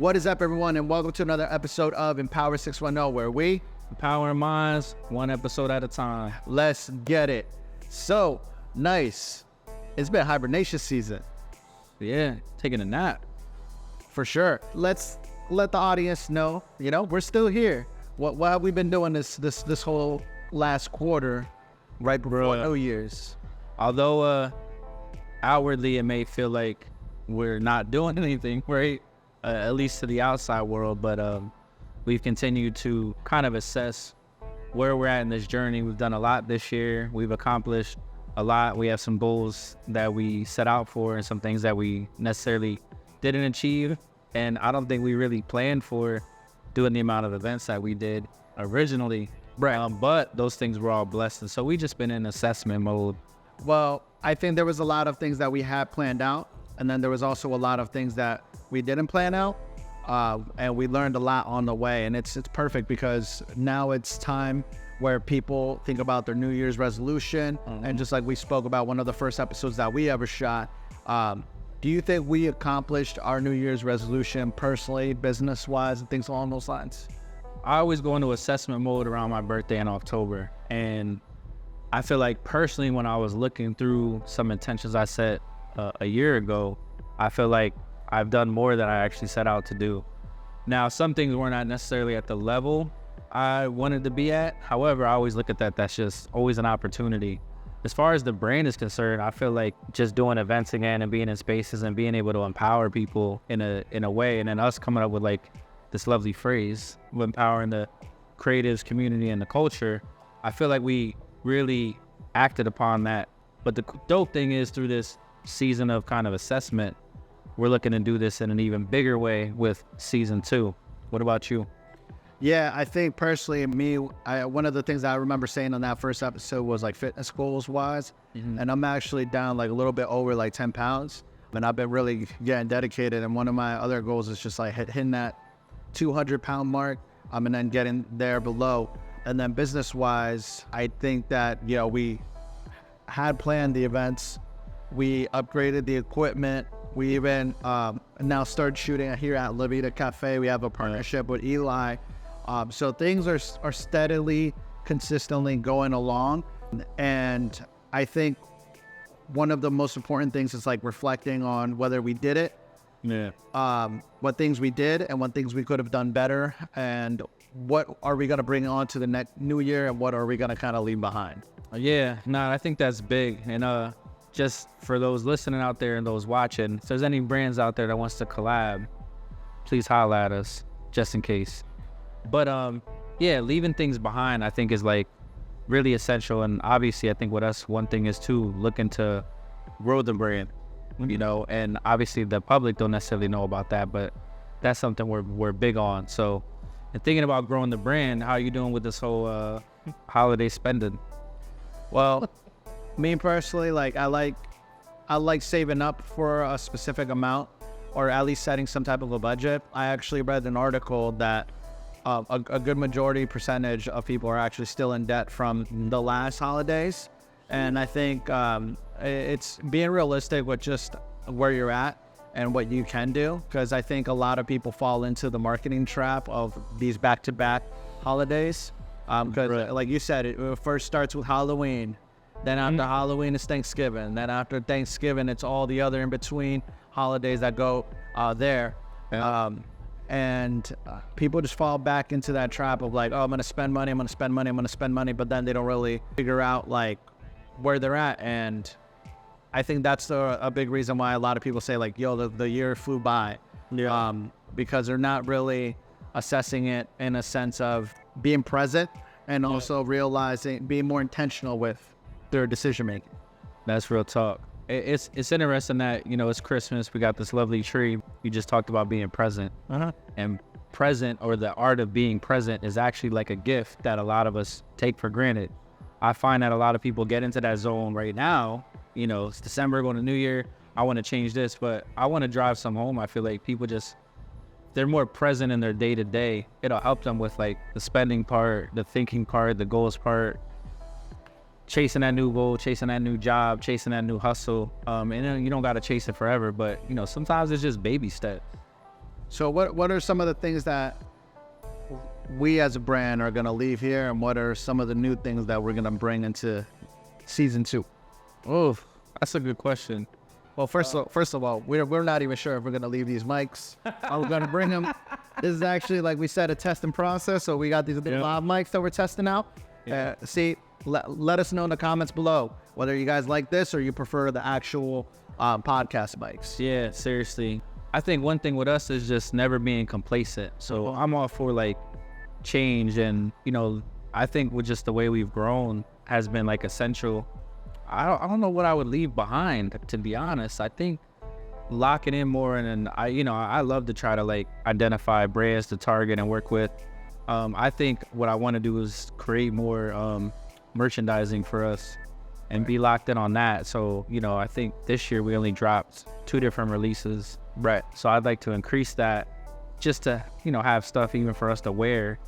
What is up, everyone, and welcome to another episode of Empower 610, where we empowering minds one episode at a time. Let's get it. So, Nyce. It's been hibernation season. Yeah, taking a nap. For sure. Let's let the audience know, we're still here. What have we been doing this whole last quarter right before New Year's? Although outwardly it may feel like we're not doing anything, right? At least to the outside world, but we've continued to kind of assess where we're at in this journey. We've done a lot this year. We've accomplished a lot. We have some goals that we set out for and some things that we necessarily didn't achieve. And I don't think we really planned for doing the amount of events that we did originally. Right. But those things were all blessed. And so we just been in assessment mode. Well, I think there was a lot of things that we had planned out. And then there was also a lot of things that we didn't plan out. And we learned a lot on the way. And it's perfect because now it's time where people think about their New Year's resolution. And just like we spoke about one of the first episodes that we ever shot, do you think we accomplished our New Year's resolution personally, business-wise, and things along those lines? I always go into assessment mode around my birthday in October. And I feel like personally, when I was looking through some intentions I set a year ago, I feel like I've done more than I actually set out to do. Now, some things were not necessarily at the level I wanted to be at. However, I always look at that's just always an opportunity. As far as the brand is concerned, I feel like just doing events again and being in spaces and being able to empower people in a way, and then us coming up with like this lovely phrase of empowering the creatives, community, and the culture, I feel like we really acted upon that. But the dope thing is, through this season of kind of assessment, we're looking to do this in an even bigger way with season 2. What about you? Yeah, I think personally, one of the things that I remember saying on that first episode was like fitness goals wise. And I'm actually down like a little bit over like 10 pounds. And I've been really getting dedicated. And one of my other goals is just like hitting that 200-pound mark, and then getting there below. And then business wise, I think that, we had planned the events. We upgraded the equipment. We even now started shooting here at La Vida Cafe. We have a partnership with Eli. So things are steadily, consistently going along. And I think one of the most important things is like reflecting on whether we did it, what things we did and what things we could have done better, and what are we going to bring on to the next new year, and what are we going to kind of leave behind. I think that's big. And just for those listening out there and those watching, if there's any brands out there that wants to collab, please holla at us, just in case. But leaving things behind, I think, is like really essential. And obviously, I think with us, one thing is too looking to grow the brand, and obviously the public don't necessarily know about that, but that's something we're big on. So, and thinking about growing the brand, how are you doing with this whole holiday spending? Well, me personally, like I like saving up for a specific amount, or at least setting some type of a budget. I actually read an article that a good majority percentage of people are actually still in debt from the last holidays. And I think it's being realistic with just where you're at and what you can do, because I think a lot of people fall into the marketing trap of these back-to-back holidays. Because like you said, it first starts with Halloween. Then after Halloween is Thanksgiving. Then after Thanksgiving, it's all the other in-between holidays that go there. And people just fall back into that trap of like, I'm going to spend money, but then they don't really figure out like where they're at. And I think that's a big reason why a lot of people say like, the year flew by. Because they're not really assessing it in a sense of being present and also realizing, being more intentional with their decision making. That's real talk. It's interesting that, it's Christmas. We got this lovely tree. You just talked about being present. And present, or the art of being present, is actually like a gift that a lot of us take for granted. I find that a lot of people get into that zone right now. It's December, going to New Year. I want to change this, but I want to drive some home. I feel like people they're more present in their day to day. It'll help them with like the spending part, the thinking part, the goals part. chasing that new goal, chasing that new job, chasing that new hustle. And then you don't got to chase it forever, but you know, sometimes it's just baby steps. So what are some of the things that we as a brand are going to leave here, and what are some of the new things that we're going to bring into season 2? Oh, that's a good question. Well, first of all, we're not even sure if we're going to leave these mics. We're going to bring them. This is actually, like we said, a testing process. So we got these live mics that we're testing out. Let us know in the comments below whether you guys like this or you prefer the actual podcast mics. Yeah, seriously. I think one thing with us is just never being complacent. So I'm all for like change, and I think with just the way we've grown has been like essential. I don't know what I would leave behind, to be honest. I think locking in more, and I love to try to like identify brands to target and work with. I think what I want to do is create more merchandising for us and be locked in on that. So I think this year we only dropped 2 different releases. Right. So I'd like to increase that, just to have stuff even for us to wear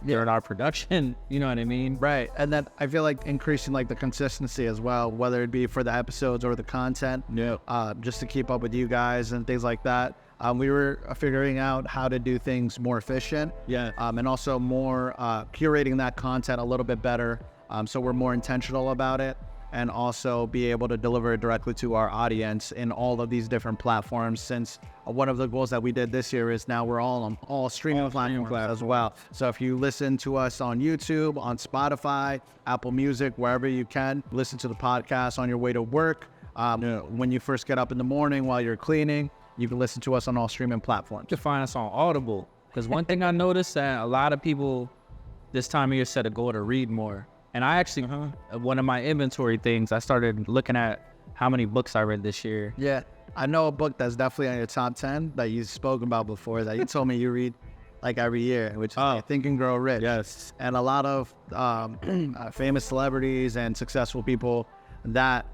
during our production. You know what I mean? Right. And then I feel like increasing like the consistency as well, whether it be for the episodes or the content. Just to keep up with you guys and things like that. We were figuring out how to do things more efficient. And also more curating that content a little bit better. So we're more intentional about it, and also be able to deliver it directly to our audience in all of these different platforms, since one of the goals that we did this year is now we're all on all streaming platforms as well. So if you listen to us on YouTube, on Spotify, Apple Music, wherever you can, listen to the podcast on your way to work, when you first get up in the morning while you're cleaning, you can listen to us on all streaming platforms. You can find us on Audible, because one thing I noticed that a lot of people this time of year set a goal to read more. And I actually, one of my inventory things, I started looking at how many books I read this year. Yeah, I know a book that's definitely on your top 10 that you've spoken about before, that you told me you read like every year, which is like Think and Grow Rich. Yes. And a lot of famous celebrities and successful people that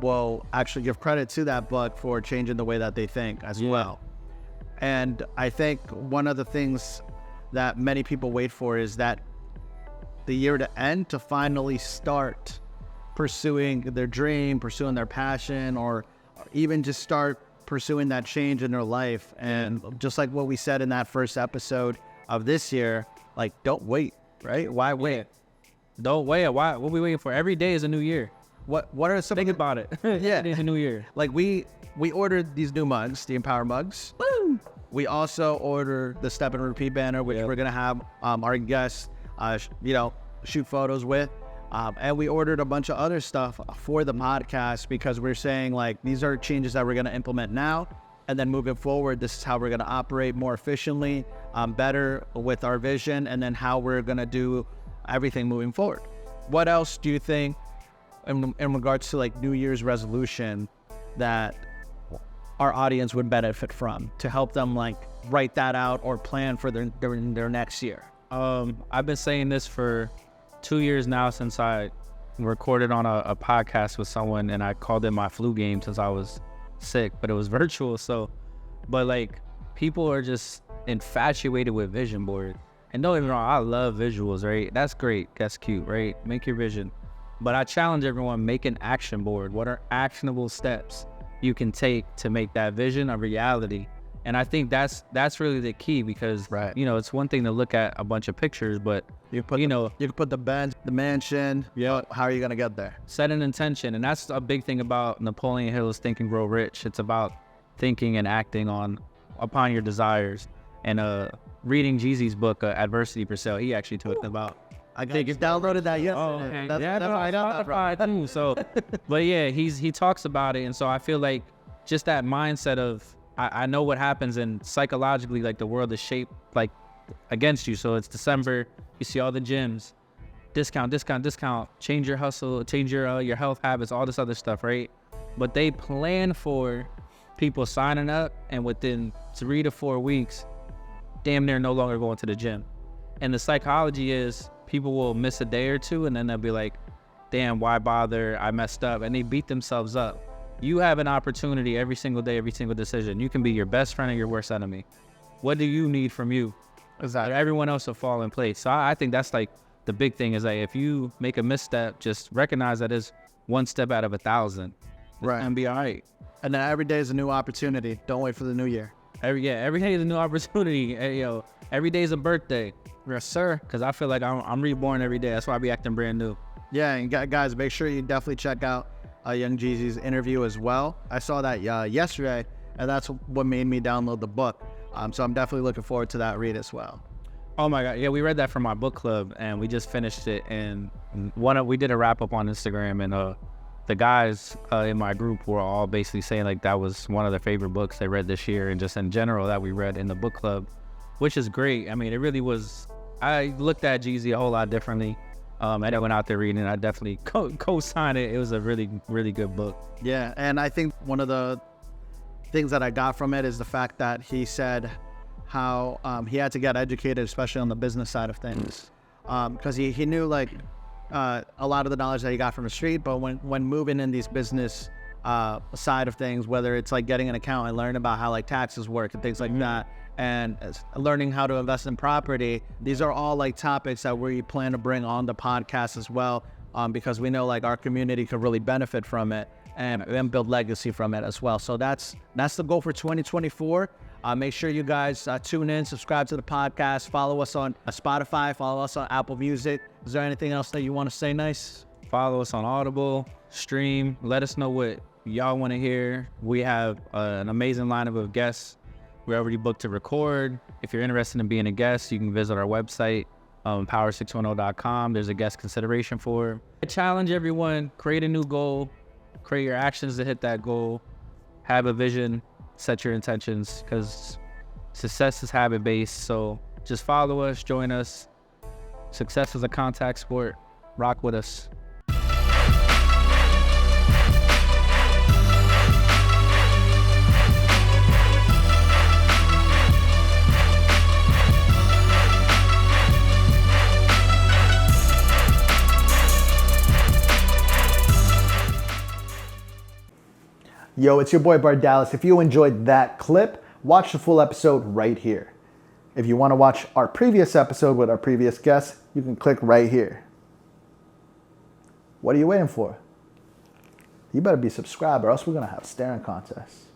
will actually give credit to that book for changing the way that they think as well. And I think one of the things that many people wait for is that the year to end to finally start pursuing their dream, pursuing their passion, or even just start pursuing that change in their life. And just like what we said in that first episode of this year, like, don't wait, right? Why wait? Don't wait. Why? What are we waiting for? Every day is a new year. What are some? Think about it. Yeah, It's a new year. Like we ordered these new mugs, the Empower mugs. Woo! We also ordered the Step and Repeat banner, which we're gonna have our guests, shoot photos with. And we ordered a bunch of other stuff for the podcast, because we're saying like these are changes that we're gonna implement now, and then moving forward, this is how we're gonna operate more efficiently, better with our vision, and then how we're gonna do everything moving forward. What else do you think in regards to like New Year's resolution that our audience would benefit from, to help them like write that out or plan for their next year? I've been saying this for 2 years now, since I recorded on a podcast with someone, and I called it my flu game since I was sick, but it was virtual. But like, people are just infatuated with vision board. And don't get me wrong, I love visuals, right? That's great. That's cute, right? Make your vision. But I challenge everyone, make an action board. What are actionable steps you can take to make that vision a reality? And I think that's really the key, because it's one thing to look at a bunch of pictures, but you can put the bench, the mansion. Yeah. How are you gonna get there? Set an intention, and that's a big thing about Napoleon Hill's Think and Grow Rich. It's about thinking and acting upon your desires. And reading Jeezy's book, Adversity Per Se, he actually talked about. I think you downloaded that yesterday. Oh, okay. That's I know that too. So, but yeah, he talks about it, and so I feel like just that mindset of I know what happens, and psychologically, like, the world is shaped like against you. So it's December, you see all the gyms, discount, change your hustle, change your health habits, all this other stuff, right? But they plan for people signing up, and within 3 to 4 weeks, damn near no longer going to the gym. And the psychology is people will miss a day or two, and then they'll be like, damn, why bother? I messed up. And they beat themselves up. You have an opportunity every single day, every single decision. You can be your best friend or your worst enemy. What do you need from you? Exactly. Everyone else will fall in place. So I think that's like the big thing, is like, if you make a misstep, just recognize that it's one step out of 1,000. Right. And be all right. And then every day is a new opportunity. Don't wait for the new year. Every day is a new opportunity. Hey, yo, every day is a birthday. Yes, sir. Cause I feel like I'm reborn every day. That's why I be acting brand new. Yeah, and guys, make sure you definitely check out Young Jeezy's interview as well. I saw that yesterday, and that's what made me download the book. So I'm definitely looking forward to that read as well. Oh my God, yeah, we read that from my book club, and we just finished it. And we did a wrap up on Instagram, and the guys in my group were all basically saying like that was one of their favorite books they read this year, and just in general that we read in the book club, which is great. I mean, it really was. I looked at Jeezy a whole lot differently. And I went out there reading it. I definitely co-signed it. It was a really, really good book. Yeah, and I think one of the things that I got from it is the fact that he said how he had to get educated, especially on the business side of things, because he knew like a lot of the knowledge that he got from the street, but when moving in these business side of things, whether it's like getting an account and learning about how like taxes work and things like that, and learning how to invest in property, these are all like topics that we plan to bring on the podcast as well, because we know like our community could really benefit from it and then build legacy from it as well. So that's the goal for 2024. Make sure you guys tune in, subscribe to the podcast, follow us on Spotify, follow us on Apple Music. Is there anything else that you want to say, Nyce? Follow us on Audible, stream. Let us know what y'all want to hear. We have an amazing lineup of guests. We're already booked to record. If you're interested in being a guest, you can visit our website, power610.com. There's a guest consideration form. I challenge everyone, create a new goal, create your actions to hit that goal, have a vision, set your intentions, because success is habit-based. So just follow us, join us. Success is a contact sport. Rock with us. Yo, it's your boy Bardales. If you enjoyed that clip, watch the full episode right here. If you want to watch our previous episode with our previous guests, you can click right here. What are you waiting for? You better be subscribed or else we're going to have staring contests.